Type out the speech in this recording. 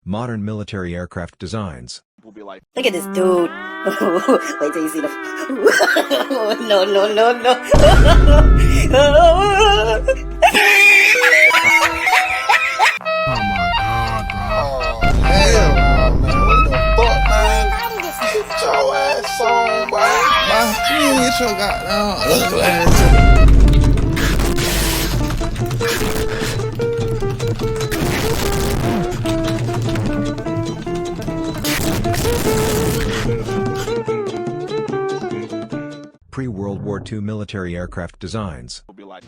Modern military aircraft designs. Will be like, Look at this dude. Wait till you see the. No, no, no, no. Oh my god, bro. Oh, hell, man. What the fuck, man? Get your ass on, boy. You get your goddamn ugly ass. Pre-World War II military aircraft designs. will be like.